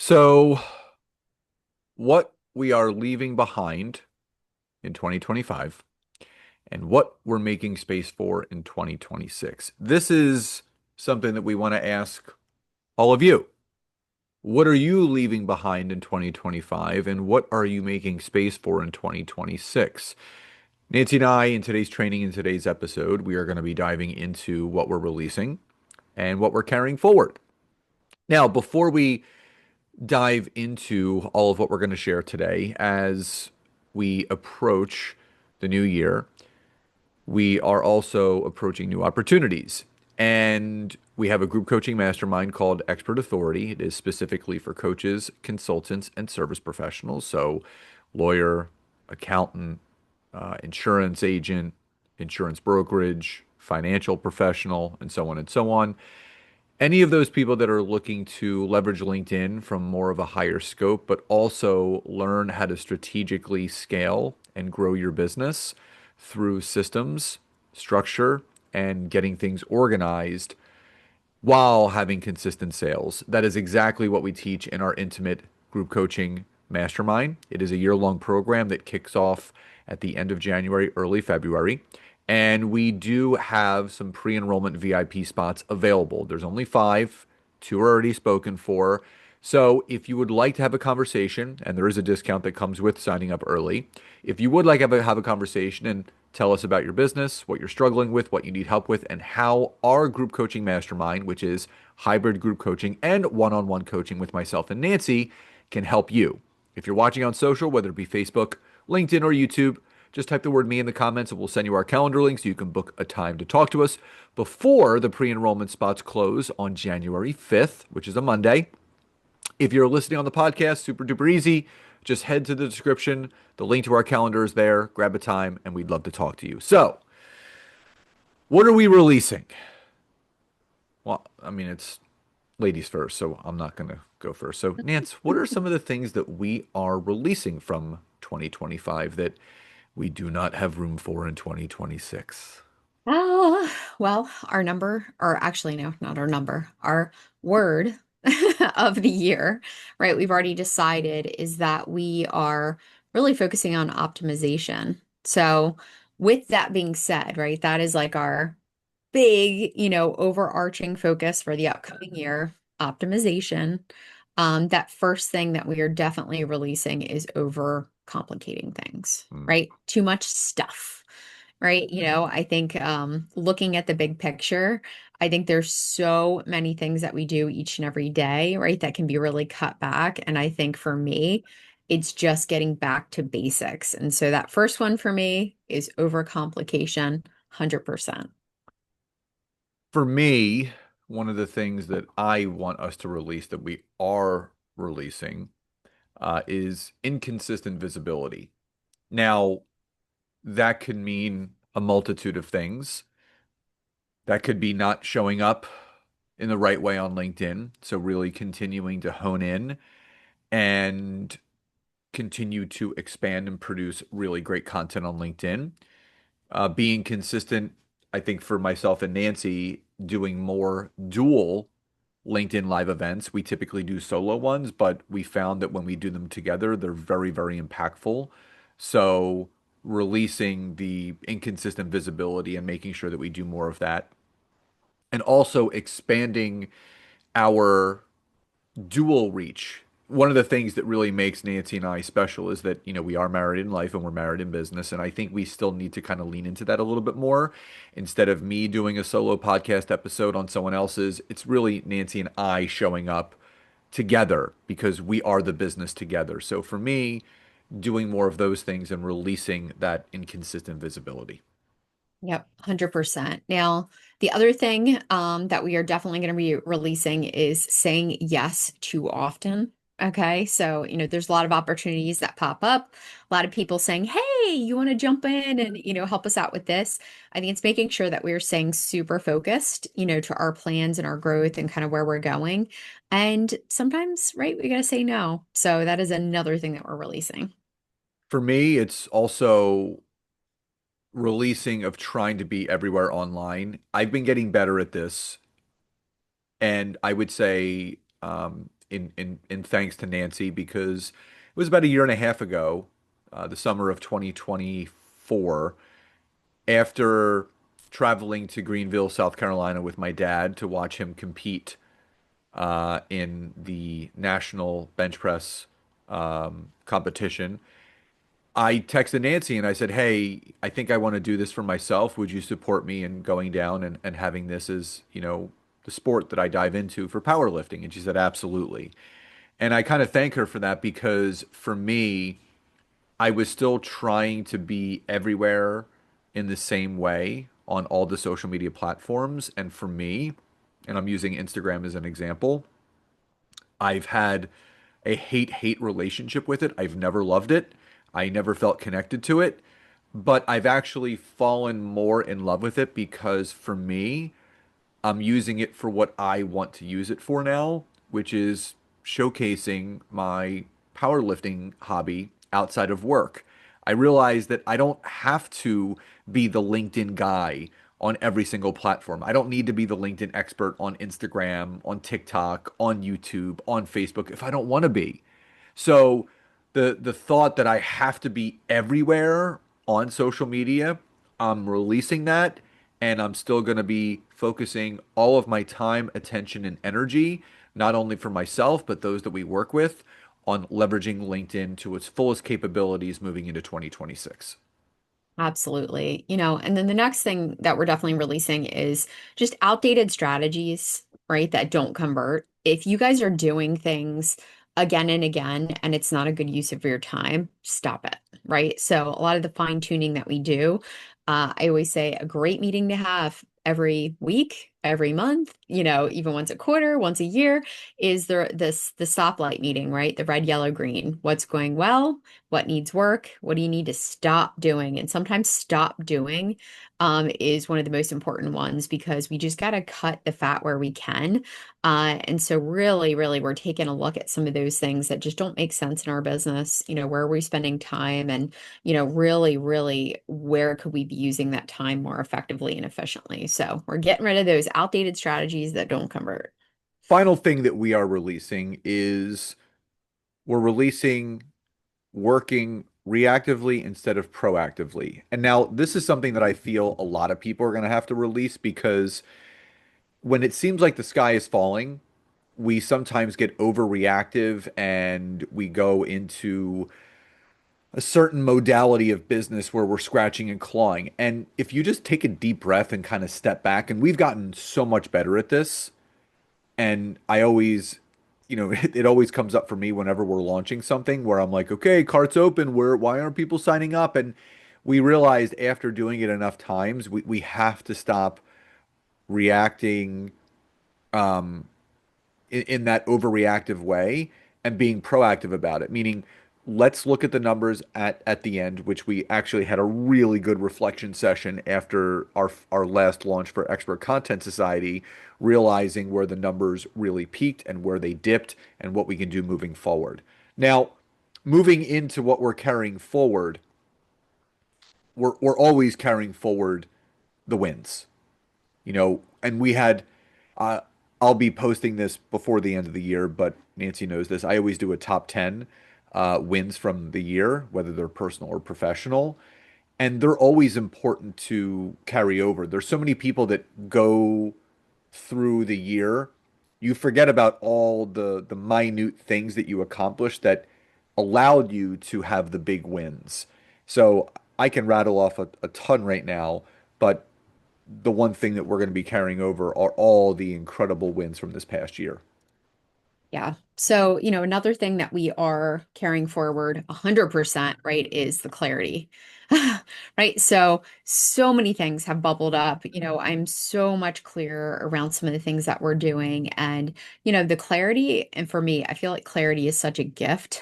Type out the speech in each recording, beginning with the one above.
So, what we are leaving behind in 2025 and what we're making space for in 2026. This is something that we want to ask all of you. What are you leaving behind in 2025 and what are you making space for in 2026? Nancy and I, in today's training, in today's episode, we are going to be diving into what we're releasing and what we're carrying forward. Now, before we dive into all of what we're going to share today as we approach the new year. We are also approaching new opportunities. And we have a group coaching mastermind called Expert Authority. It is specifically for coaches, consultants, and service professionals. So, lawyer, accountant, insurance agent, insurance brokerage, financial professional, and so on and so on. Any of those people that are looking to leverage LinkedIn from more of a higher scope, but also learn how to strategically scale and grow your business through systems, structure, and getting things organized while having consistent sales. That is exactly what we teach in our intimate group coaching mastermind. It is a year-long program that kicks off at the end of January, early February. And we do have some pre-enrollment VIP spots available. There's only five, two are already spoken for. So if you would like to have a conversation, and there is a discount that comes with signing up early, if you would like to have a conversation and tell us about your business, what you're struggling with, what you need help with, and how our group coaching mastermind, which is hybrid group coaching and one-on-one coaching with myself and Nancy, can help you. If you're watching on social, whether it be Facebook, LinkedIn, or YouTube, just type the word me in the comments and we'll send you our calendar link so you can book a time to talk to us before the pre-enrollment spots close on January 5th, which is a Monday. If you're listening on the podcast, super duper easy. Just head to the description. The link to our calendar is there. Grab a time, and we'd love to talk to you. So, what are we releasing? Well, I mean, it's ladies first, so I'm not going to go first. So, Nance, what are some of the things that we are releasing from 2025 that we do not have room for in 2026? Oh, well, our number, or actually, no, not our number, our word of the year, right? We've already decided is that we are really focusing on optimization. So, with that being said, right, that is like our big, overarching focus for the upcoming year, optimization. That first thing that we are definitely releasing is over complicating things, Hmm. right? Too much stuff, right? I think looking at the big picture, I think there's so many things that we do each and every day, right, that can be really cut back. And I think for me, it's just getting back to basics. And so that first one for me is overcomplication, 100%. For me, one of the things that I want us to release that we are releasing is inconsistent visibility. Now, that could mean a multitude of things. That could be not showing up in the right way on LinkedIn. So, really continuing to hone in and continue to expand and produce really great content on LinkedIn. Being consistent, I think for myself and Nancy, doing more dual LinkedIn live events. We typically do solo ones, but we found that when we do them together, they're very, very impactful. So releasing the inconsistent visibility and making sure that we do more of that. And also expanding our dual reach. One of the things that really makes Nancy and I special is that, we are married in life and we're married in business. And I think we still need to kind of lean into that a little bit more. Instead of me doing a solo podcast episode on someone else's, it's really Nancy and I showing up together because we are the business together. So for me, doing more of those things and releasing that inconsistent visibility. Yep, 100%. Now, the other thing that we are definitely going to be releasing is saying yes too often. Okay, so there's a lot of opportunities that pop up. A lot of people saying, "Hey, you want to jump in and help us out with this?" I think it's making sure that we're staying super focused, to our plans and our growth and kind of where we're going. And sometimes, right, we got to say no. So that is another thing that we're releasing. For me, it's also releasing of trying to be everywhere online. I've been getting better at this. And I would say in thanks to Nancy, because it was about a year and a half ago, the summer of 2024, after traveling to Greenville, South Carolina with my dad to watch him compete in the national bench press competition. I texted Nancy and I said, "Hey, I think I want to do this for myself. Would you support me in going down and having this as, the sport that I dive into for powerlifting?" And she said, "Absolutely." And I kind of thank her for that, because for me, I was still trying to be everywhere in the same way on all the social media platforms. And for me, and I'm using Instagram as an example, I've had a hate-hate relationship with it. I've never loved it. I never felt connected to it, but I've actually fallen more in love with it, because for me, I'm using it for what I want to use it for now, which is showcasing my powerlifting hobby outside of work. I realize that I don't have to be the LinkedIn guy on every single platform. I don't need to be the LinkedIn expert on Instagram, on TikTok, on YouTube, on Facebook if I don't want to be. So the thought that I have to be everywhere on social media, I'm releasing that, and I'm still going to be focusing all of my time, attention, and energy, not only for myself, but those that we work with, on leveraging LinkedIn to its fullest capabilities moving into 2026. Absolutely. And then the next thing that we're definitely releasing is just outdated strategies, right? That don't convert. If you guys are doing things again and again and it's not a good use of your time, stop it, right? So a lot of the fine tuning that we do, I always say a great meeting to have every week, every month, even once a quarter, once a year is the stoplight meeting, right? The red, yellow, green. What's going well? What needs work? What do you need to stop doing? And sometimes stop doing is one of the most important ones, because we just got to cut the fat where we can. And so really, really, we're taking a look at some of those things that just don't make sense in our business. Where are we spending time, and, really, really, where could we be using that time more effectively and efficiently? So we're getting rid of those outdated strategies that don't convert. Final thing that we are releasing is we're releasing working reactively instead of proactively. And now this is something that I feel a lot of people are going to have to release, because when it seems like the sky is falling, we sometimes get overreactive and we go into a certain modality of business where we're scratching and clawing. And if you just take a deep breath and kind of step back, and we've gotten so much better at this, and I always, it always comes up for me whenever we're launching something where I'm like, okay, cart's open. Why aren't people signing up? And we realized after doing it enough times, we have to stop reacting in that overreactive way and being proactive about it. Meaning, let's look at the numbers at the end, which we actually had a really good reflection session after our last launch for Expert Content Society, realizing where the numbers really peaked and where they dipped and what we can do moving forward. Now, moving into what we're carrying forward, we're always carrying forward the wins. And we had, uh, I'll be posting this before the end of the year, but Nancy knows this. I always do a top 10 wins from the year, whether they're personal or professional. And they're always important to carry over. There's so many people that go through the year, you forget about all the minute things that you accomplished that allowed you to have the big wins. So I can rattle off a ton right now, but the one thing that we're going to be carrying over are all the incredible wins from this past year. Yeah. So, another thing that we are carrying forward 100%, right, is the clarity. Right. So many things have bubbled up. I'm so much clearer around some of the things that we're doing. And, the clarity, and for me, I feel like clarity is such a gift,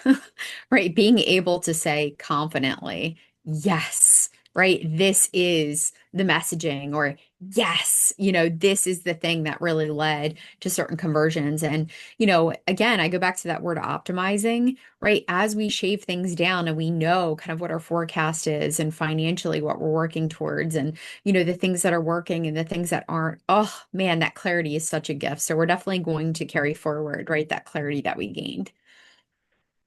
right? Being able to say confidently, yes, right, this is the messaging, or yes, this is the thing that really led to certain conversions. And, again, I go back to that word optimizing, right? As we shave things down and we know kind of what our forecast is and financially what we're working towards and, the things that are working and the things that aren't, oh man, that clarity is such a gift. So we're definitely going to carry forward, right? That clarity that we gained.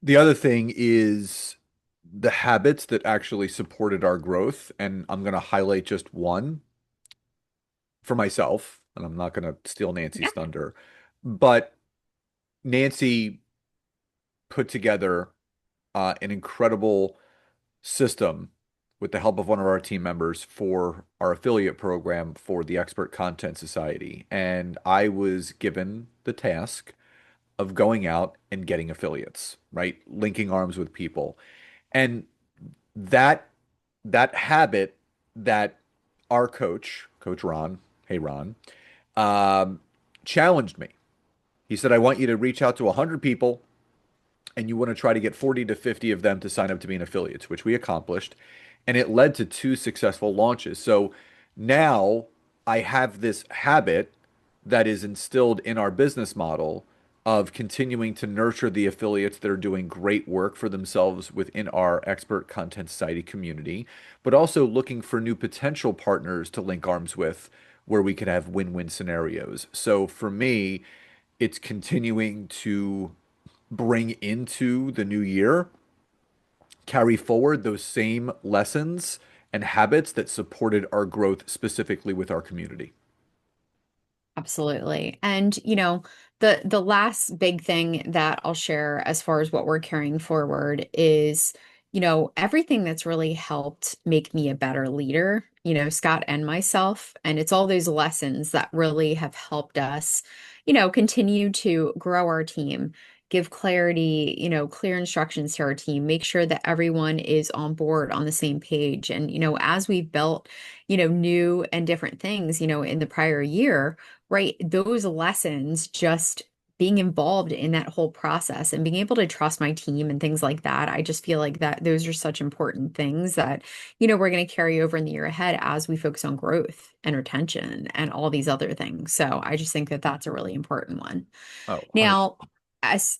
The other thing is the habits that actually supported our growth. And I'm going to highlight just one for myself, and I'm not going to steal Yeah, Nancy's thunder, but Nancy put together an incredible system with the help of one of our team members for our affiliate program for the Expert Content Society. And I was given the task of going out and getting affiliates, right? Linking arms with people. And that that habit that our coach, Coach Ron, hey Ron, um, challenged me. He said, I want you to reach out to 100 people and you want to try to get 40 to 50 of them to sign up to be an affiliate, which we accomplished. And it led to two successful launches. So now I have this habit that is instilled in our business model of continuing to nurture the affiliates that are doing great work for themselves within our Expert Content Society community, but also looking for new potential partners to link arms with where we could have win-win scenarios. So for me, it's continuing to bring into the new year, carry forward those same lessons and habits that supported our growth specifically with our community. absolutely. And the last big thing that I'll share as far as what we're carrying forward is, everything that's really helped make me a better leader, Scott and myself. And it's all those lessons that really have helped us, continue to grow our team, give clarity, clear instructions to our team, make sure that everyone is on board on the same page. And, as we've built, new and different things, in the prior year, right? Those lessons, just being involved in that whole process and being able to trust my team and things like that. I just feel like that those are such important things that, we're going to carry over in the year ahead as we focus on growth and retention and all these other things. So I just think that that's a really important one. Oh, 100%. Now,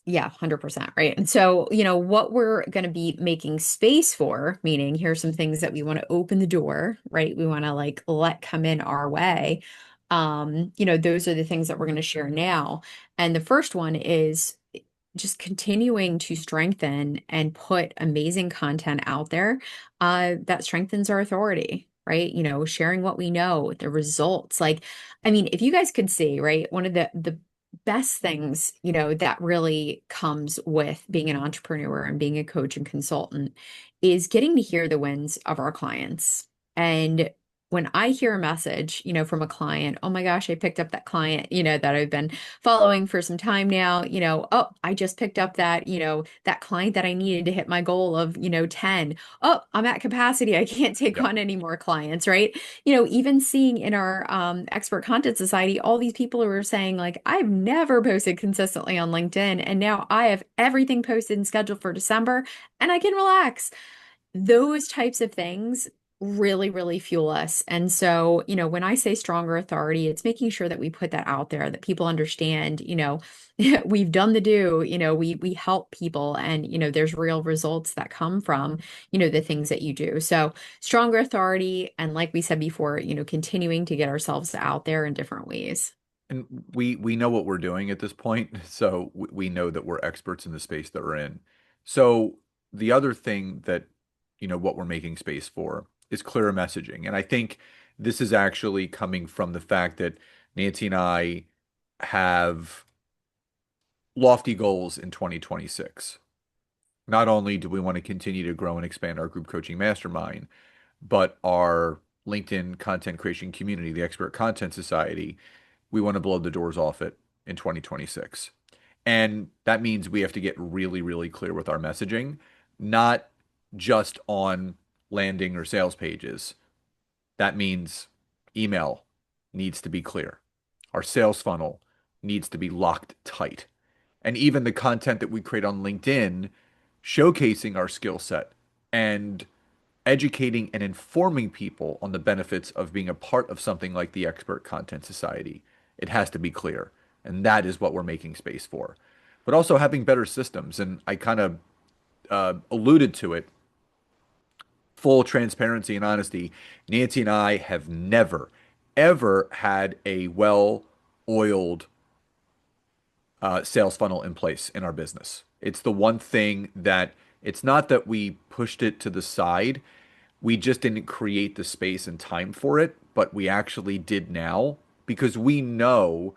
yeah, 100%, right? And so, what we're going to be making space for, meaning here's some things that we want to open the door, right? We want to like let come in our way. Those are the things that we're going to share now. And the first one is just continuing to strengthen and put amazing content out there that strengthens our authority, right? Sharing what we know, the results. Like, I mean, if you guys could see, right, one of the best things, that really comes with being an entrepreneur and being a coach and consultant is getting to hear the wins of our clients. And when I hear a message, from a client, oh my gosh, I picked up that client, that I've been following for some time now, oh, I just picked up that, that client that I needed to hit my goal of, 10. Oh, I'm at capacity. I can't take Yep. on any more clients, right? Even seeing in our Expert Content Society, all these people who are saying, like, I've never posted consistently on LinkedIn, and now I have everything posted and scheduled for December, and I can relax. Those types of things really, really fuel us. And so, when I say stronger authority, it's making sure that we put that out there, that people understand, we've done the do, we help people and, there's real results that come from, the things that you do. So stronger authority. And like we said before, continuing to get ourselves out there in different ways. And we know what we're doing at this point, so we know that we're experts in the space that we're in. So the other thing that, what we're making space for is clearer messaging. And I think this is actually coming from the fact that Nancy and I have lofty goals in 2026. Not only do we want to continue to grow and expand our group coaching mastermind, but our LinkedIn content creation community, the Expert Content Society, we want to blow the doors off it in 2026. And that means we have to get really, really clear with our messaging, not just on landing or sales pages. That means email needs to be clear. Our sales funnel needs to be locked tight. And even the content that we create on LinkedIn showcasing our skill set and educating and informing people on the benefits of being a part of something like the Expert Content Society. It has to be clear. And that is what we're making space for. But also having better systems. And I kind of alluded to it, full transparency and honesty. Nancy and I have never, ever had a well-oiled sales funnel in place in our business. It's the one thing that it's not that we pushed it to the side. We just didn't create the space and time for it, but we actually did now because we know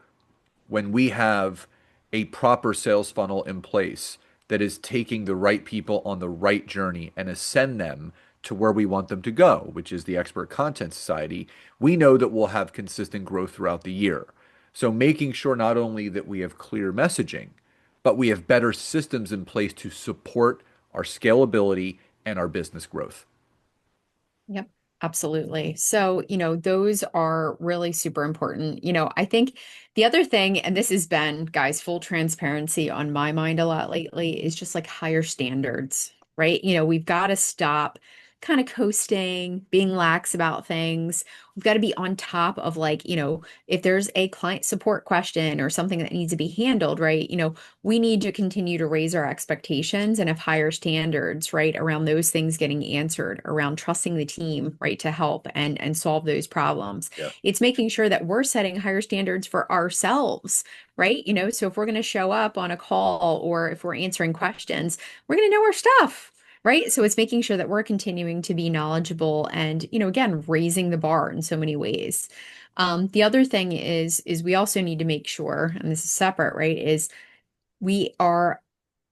when we have a proper sales funnel in place that is taking the right people on the right journey and ascend them to where we want them to go, which is the Expert Content Society, we know that we'll have consistent growth throughout the year. So making sure not only that we have clear messaging, but we have better systems in place to support our scalability and our business growth. Yep, absolutely. So, those are really super important. I think the other thing, and this has been, guys, full transparency on my mind a lot lately, is just like higher standards, right? We've got to stop kind of coasting, being lax about things. We've got to be on top of like, if there's a client support question or something that needs to be handled, right? We need to continue to raise our expectations and have higher standards, right, around those things getting answered, around trusting the team, right, to help and solve those problems. Yeah. It's making sure that we're setting higher standards for ourselves, right? So if we're going to show up on a call or if we're answering questions, we're going to know our stuff. Right. So it's making sure that we're continuing to be knowledgeable and, again, raising the bar in so many ways. The other thing is we also need to make sure, and this is separate, right, is we are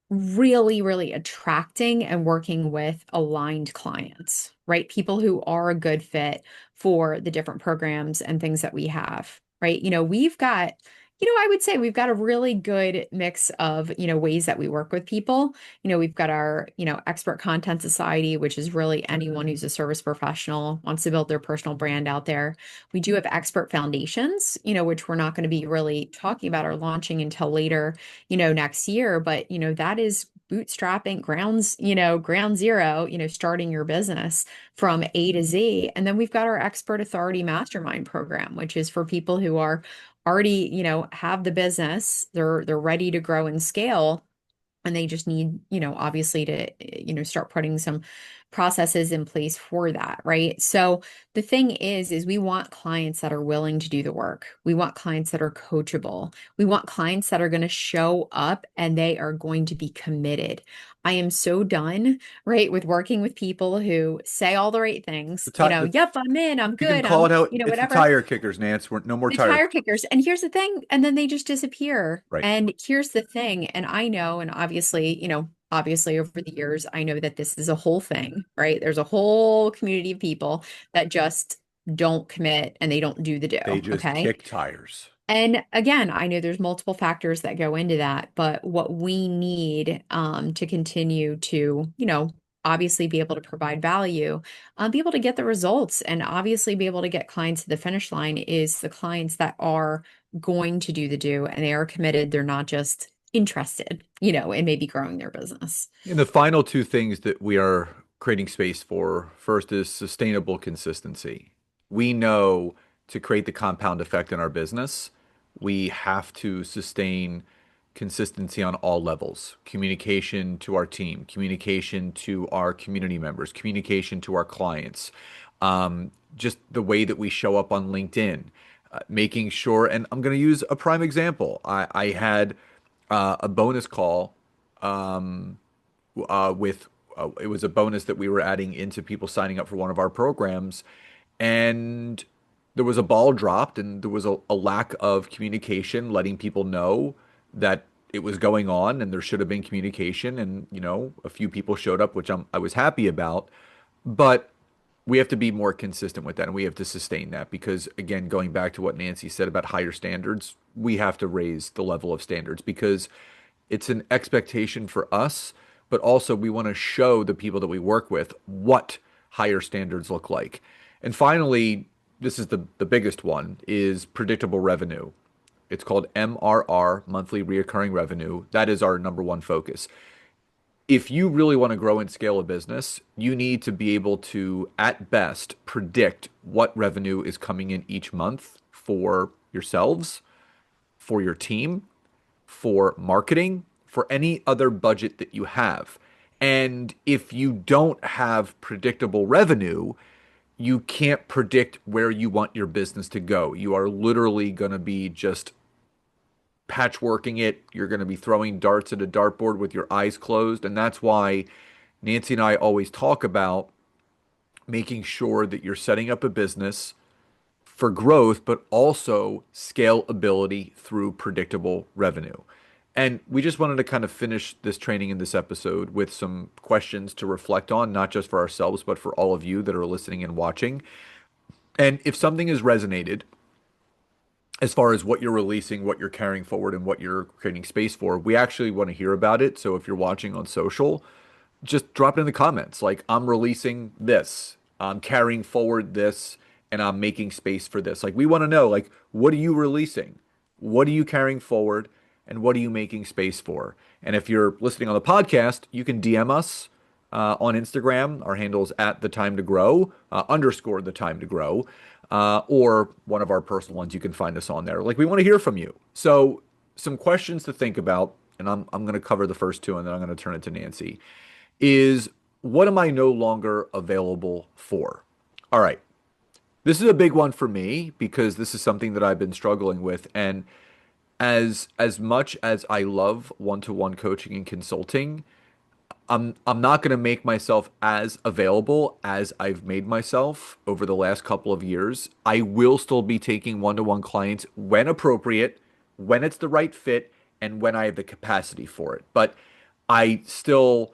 really, really attracting and working with aligned clients, right? People who are a good fit for the different programs and things that we have, right? We've got, I would say we've got a really good mix of, ways that we work with people. We've got our, Expert Content Society, which is really anyone who's a service professional, wants to build their personal brand out there. We do have expert foundations, which we're not going to be really talking about or launching until later next year. But, that is bootstrapping ground zero, starting your business from A to Z. And then we've got our Expert Authority Mastermind program, which is for people who are already, have the business, they're ready to grow and scale, and they just need, obviously to, start putting some processes in place for that, right? So the thing is we want clients that are willing to do the work. We want clients that are coachable. We want clients that are going to show up and they are going to be committed. I am so done, right, with working with people who say all the right things, The, ti- the yep, I'm in, I'm You can good, call I'm, it out. It's the whatever. tire kickers, Nance. No more The tire. tire kickers. And here's the thing, and then they just disappear. Right. And here's the thing, and I know, and obviously over the years, I know that this is a whole thing, right? There's a whole community of people that just don't commit and they don't do the do, They just okay? kick tires. And again, I know there's multiple factors that go into that, but what we need to continue to, obviously be able to provide value, be able to get the results, and obviously be able to get clients to the finish line is the clients that are going to do the do and they are committed. They're not just interested, in maybe growing their business. And the final two things that we are creating space for, first is sustainable consistency. We know to create the compound effect in our business, we have to sustain consistency on all levels. Communication to our team, communication to our community members, communication to our clients, just the way that we show up on LinkedIn, making sure, and I'm going to use a prime example. I had a bonus call with it was a bonus that we were adding into people signing up for one of our programs, and there was a ball dropped, and there was a lack of communication, letting people know that it was going on, and there should have been communication, and a few people showed up, which I was happy about, but we have to be more consistent with that, and we have to sustain that because, again, going back to what Nancy said about higher standards, we have to raise the level of standards because it's an expectation for us, but also we want to show the people that we work with what higher standards look like. And finally, this is the biggest one, is predictable revenue. It's called MRR, monthly reoccurring revenue. That is our number one focus. if you really want to grow and scale a business, you need to be able to, at best, predict what revenue is coming in each month for yourselves, for your team, for marketing, for any other budget that you have. And if you don't have predictable revenue, you can't predict where you want your business to go. You are literally going to be just patchworking it. You're going to be throwing darts at a dartboard with your eyes closed. And that's why Nancy and I always talk about making sure that you're setting up a business for growth, but also scalability through predictable revenue. And we just wanted to kind of finish this training in this episode with some questions to reflect on, not just for ourselves, but for all of you that are listening and watching. And if something has resonated, as far as what you're releasing, what you're carrying forward, and what you're creating space for, we actually want to hear about it. So if you're watching on social, just drop it in the comments. Like, I'm releasing this, I'm carrying forward this, and I'm making space for this. Like, we want to know, like, what are you releasing? What are you carrying forward? And what are you making space for? And if you're listening on the podcast, you can DM us on Instagram. Our handle is at the time to grow, underscore the time to grow, or one of our personal ones. You can find us on there. Like, we want to hear from you. So, some questions to think about, and I'm going to cover the first two, and then I'm going to turn it to Nancy. Is what am I no longer available for? All right. This is a big one for me because this is something that I've been struggling with. And as much as I love one-to-one coaching and consulting, I'm not going to make myself as available as I've made myself over the last couple of years. I will still be taking one-to-one clients when appropriate, when it's the right fit, and when I have the capacity for it. But I still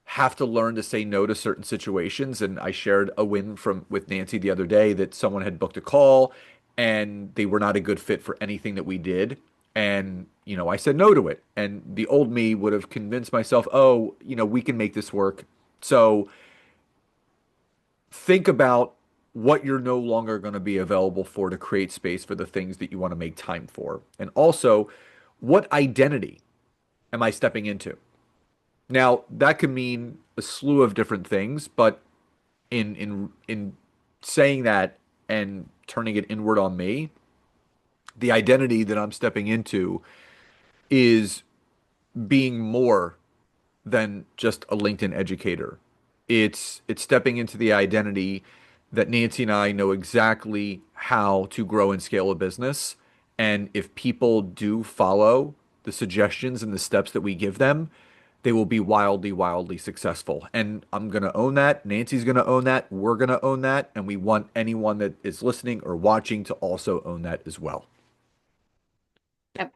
have to learn to say no to certain situations. And I shared a win from with Nancy the other day that someone had booked a call and they were not a good fit for anything that we did. And, I said no to it. And the old me would have convinced myself, oh, we can make this work. So think about what you're no longer going to be available for to create space for the things that you want to make time for. And also, what identity am I stepping into? Now, that could mean a slew of different things, but in saying that and turning it inward on me, the identity that I'm stepping into is being more than just a LinkedIn educator. It's stepping into the identity that Nancy and I know exactly how to grow and scale a business. And if people do follow the suggestions and the steps that we give them, they will be wildly, wildly successful. And I'm going to own that. Nancy's going to own that. We're going to own that. And we want anyone that is listening or watching to also own that as well. Yep.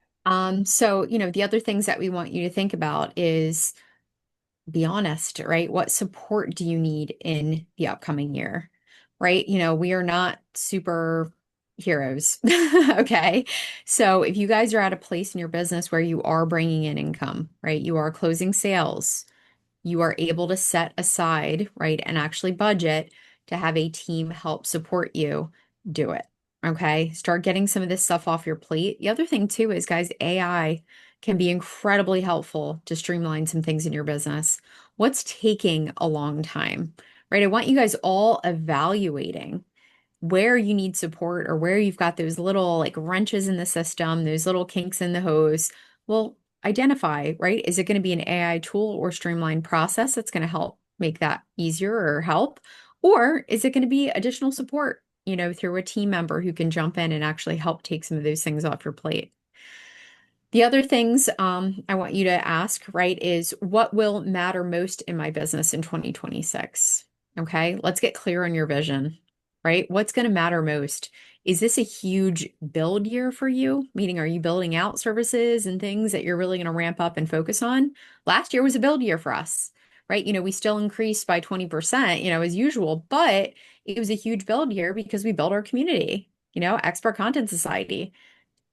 So, the other things that we want you to think about is be honest, right? What support do you need in the upcoming year, right? We are not super heroes. Okay. So if you guys are at a place in your business where you are bringing in income, right? You are closing sales, you are able to set aside, right, and actually budget to have a team help support you, do it. Okay. Start getting some of this stuff off your plate. The other thing, too, is guys, AI can be incredibly helpful to streamline some things in your business. What's taking a long time, right? I want you guys all evaluating where you need support or where you've got those little like wrenches in the system, those little kinks in the hose. Well, identify, right? Is it going to be an AI tool or streamlined process that's going to help make that easier or help? Or is it going to be additional support, through a team member who can jump in and actually help take some of those things off your plate? The other things I want you to ask, right, is what will matter most in my business in 2026? Okay, let's get clear on your vision, right? What's going to matter most? Is this a huge build year for you? Meaning, are you building out services and things that you're really going to ramp up and focus on? Last year was a build year for us, right? We still increased by 20%, as usual, but it was a huge build year because we built our community, Expert Content Society.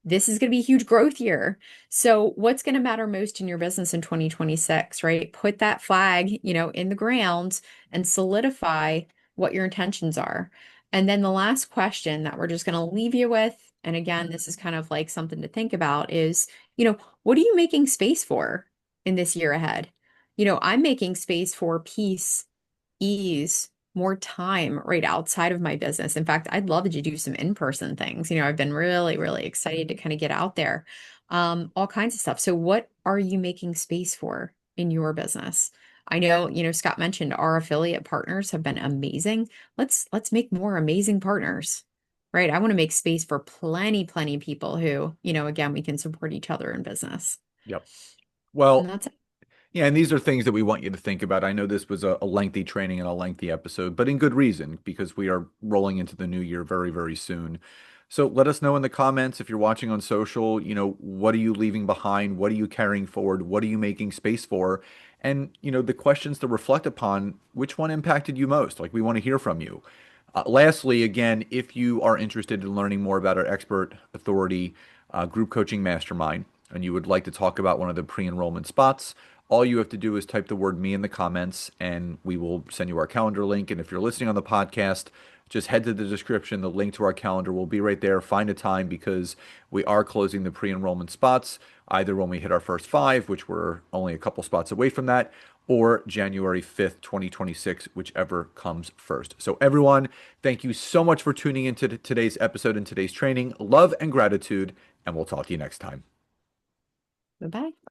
This is going to be a huge growth year. So what's going to matter most in your business in 2026, right? Put that flag, in the ground and solidify what your intentions are. And then the last question that we're just going to leave you with, and again, this is kind of like something to think about is, what are you making space for in this year ahead? I'm making space for peace, ease, more time right outside of my business. In fact, I'd love to do some in-person things. I've been really, really excited to kind of get out there, all kinds of stuff. So what are you making space for in your business? I know, Scott mentioned our affiliate partners have been amazing. Let's make more amazing partners, right? I want to make space for plenty, plenty of people who, again, we can support each other in business. Yep. And Well, that's it. yeah, and these are things that we want you to think about. I know this was a lengthy training and a lengthy episode, but in good reason because we are rolling into the new year very, very soon. So let us know in the comments if you're watching on social, what are you leaving behind? What are you carrying forward? What are you making space for? And, the questions to reflect upon, which one impacted you most? Like we want to hear from you. Lastly, again, if you are interested in learning more about our Expert Authority Group Coaching Mastermind and you would like to talk about one of the pre-enrollment spots, all you have to do is type the word me in the comments and we will send you our calendar link. And if you're listening on the podcast, just head to the description. The link to our calendar will be right there. Find a time because we are closing the pre-enrollment spots either when we hit our first five, which we're only a couple spots away from that, or January 5th, 2026, whichever comes first. So, everyone, thank you so much for tuning into today's episode and today's training. Love and gratitude, and we'll talk to you next time. Bye-bye.